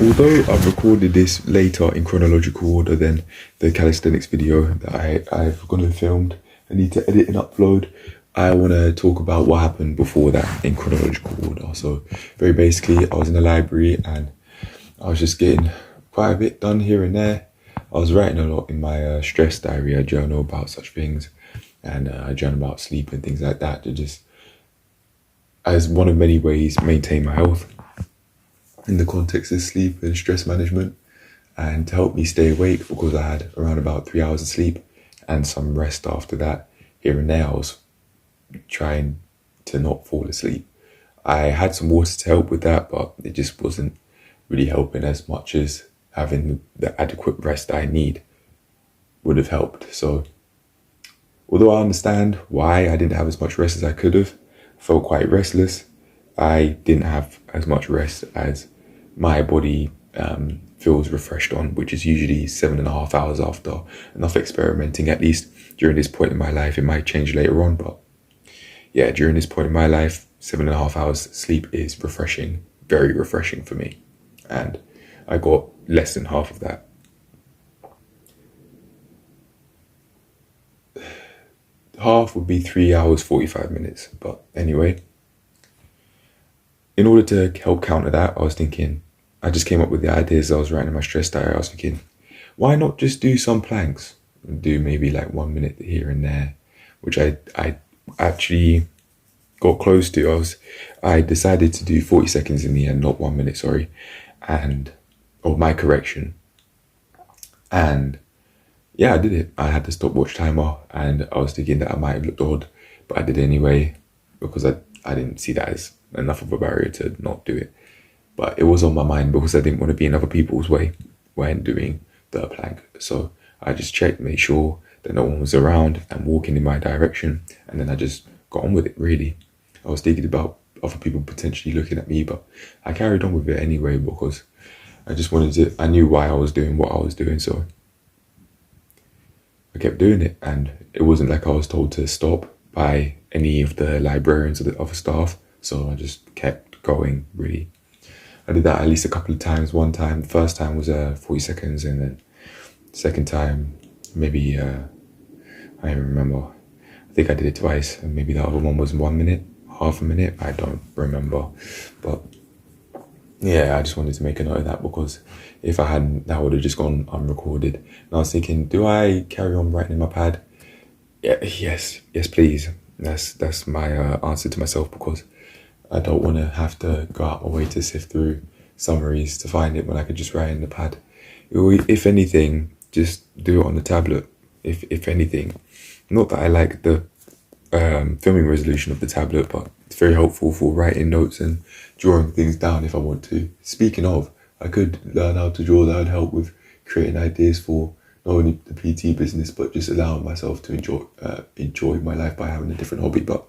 Although I've recorded this later in chronological order than the calisthenics video that I've gone and filmed, I need to edit and upload. I want to talk about what happened before that in chronological order. So, very basically, I was in the library and I was just getting quite a bit done here and there. I was writing a lot in my stress diary. I journal about such things, and I journal about sleep and things like that to just, as one of many ways, maintain my health in the context of sleep and stress management, and to help me stay awake because I had around about 3 hours of sleep and some rest after that. Here and there, I was trying to not fall asleep. I had some water to help with that, but it just wasn't really helping as much as having the adequate rest I need would have helped. So, although I understand why I didn't have as much rest as I could have, I felt quite restless. I didn't have as much rest as my body feels refreshed on, which is usually 7.5 hours after enough experimenting, at least during this point in my life. It might change later on, but yeah, during this point in my life, 7.5 hours sleep is refreshing, very refreshing for me. And I got less than half of that. Half would be 3 hours, 45 minutes. But anyway, in order to help counter that, I was thinking, I just came up with the ideas I was writing in my stress diary. I was thinking, why not just do some planks? Do maybe like 1 minute here and there, which I actually got close to. I decided to do 40 seconds in the end, not 1 minute, sorry. Or my correction. And yeah, I did it. I had the stopwatch timer and I was thinking that I might have looked odd, but I did it anyway because I didn't see that as enough of a barrier to not do it. But it was on my mind because I didn't want to be in other people's way when doing the plank. So I just checked, made sure that no one was around and walking in my direction. And then I just got on with it, really. I was thinking about other people potentially looking at me, but I carried on with it anyway because I knew why I was doing what I was doing. So I kept doing it, and it wasn't like I was told to stop by any of the librarians or the other staff. So I just kept going, really. I did that at least a couple of times. One time, the first time was 40 seconds, and then second time, maybe, I don't remember. I think I did it twice, and maybe the other one was 1 minute, half a minute. I don't remember. But yeah, I just wanted to make a note of that because if I hadn't, that would have just gone unrecorded. And I was thinking, do I carry on writing in my pad? Yeah, yes, please. That's my answer to myself, because I don't want to have to go out my way to sift through summaries to find it when I could just write in the pad. If anything, just do it on the tablet. If anything, not that I like the filming resolution of the tablet, but it's very helpful for writing notes and drawing things down if I want to. Speaking of, I could learn how to draw. That would help with creating ideas for not only the PT business, but just allowing myself to enjoy my life by having a different hobby. But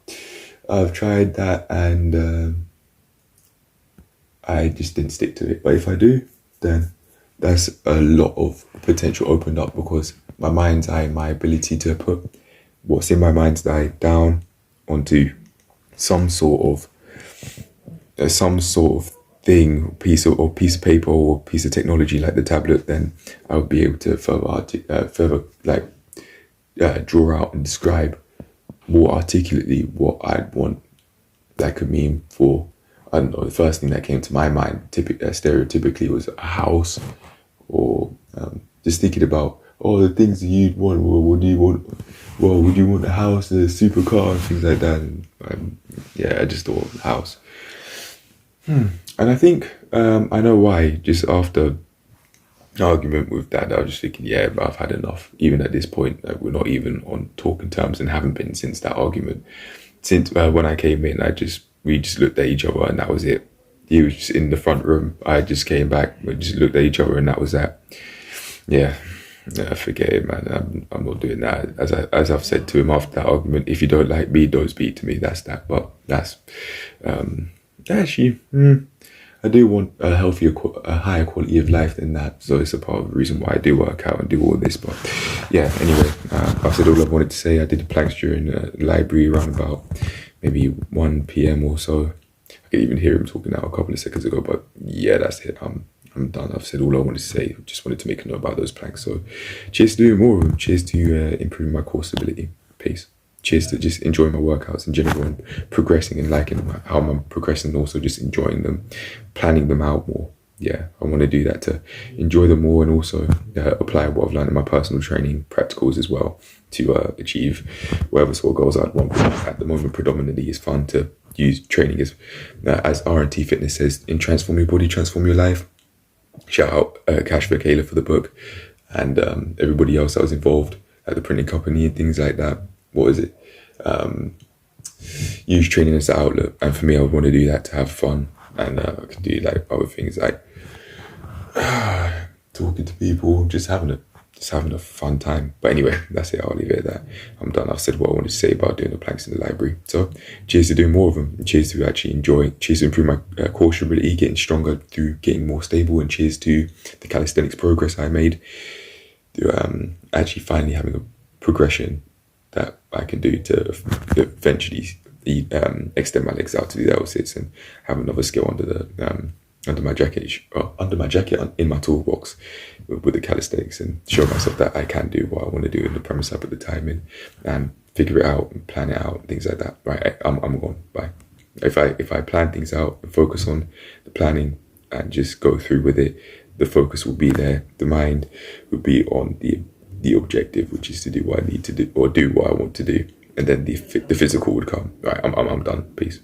I've tried that and I just didn't stick to it. But if I do, then that's a lot of potential opened up, because my mind's eye, my ability to put what's in my mind's eye down onto some sort of thing, piece of paper or piece of technology like the tablet, then I would be able to further draw out and describe more articulately what I'd want that could mean for, I don't know, the first thing that came to my mind stereotypically was a house, or just thinking about the things that you'd want. Well, would you want a house, a supercar, and things like that? And I just thought house. And I think I know why. Just after the argument with Dad, I was just thinking, yeah, but I've had enough. Even at this point, we're not even on talking terms and haven't been since that argument. Since when I came in, we just looked at each other and that was it. He was just in the front room. I just came back. We just looked at each other and that was that. Yeah, forget it, man. I'm not doing that. As I've said to him after that argument, if you don't like me, don't speak to me. That's that. But that's actually, I do want a higher quality of life than that. So it's a part of the reason why I do work out and do all this. But yeah, anyway, I've said all I wanted to say. I did the planks during the library around about maybe 1 p.m. or so. I could even hear him talking now a couple of seconds ago. But yeah, that's it. I'm done. I've said all I wanted to say. Just wanted to make a note about those planks. So cheers to doing more of them. Cheers to improving my core stability. Peace. Cheers to just enjoying my workouts in general and progressing and liking how I'm progressing, and also just enjoying them, planning them out more. Yeah, I want to do that to enjoy them more, and also apply what I've learned in my personal training practicals as well to achieve whatever sort of goals I'd want. At the moment, predominantly is fun to use training as R&T Fitness says, in transform your body, transform your life. Shout out Cash for Kayla for the book, and everybody else that was involved at the printing company and things like that. What is it? Use training as an outlet, and for me, I would want to do that to have fun, and I could do like other things like talking to people, just having a fun time. But anyway, that's it. I'll leave it at that. I'm done. I've said what I wanted to say about doing the planks in the library. So cheers to doing more of them. And cheers to actually enjoy. Cheers to improve my core stability, getting stronger through getting more stable. And cheers to the calisthenics progress I made. To actually finally having a progression that I can do to eventually extend my legs out to the L-sits and have another skill under my jacket in my toolbox with the calisthenics, and show myself that I can do what I want to do in the premise I put the time in, and figure it out and plan it out and things like that. Right, I'm gone. Bye. If I plan things out and focus on the planning and just go through with it, the focus will be there. The mind will be on the objective, which is to do what I need to do or do what I want to do, and then the physical would come. Right, I'm done. Peace.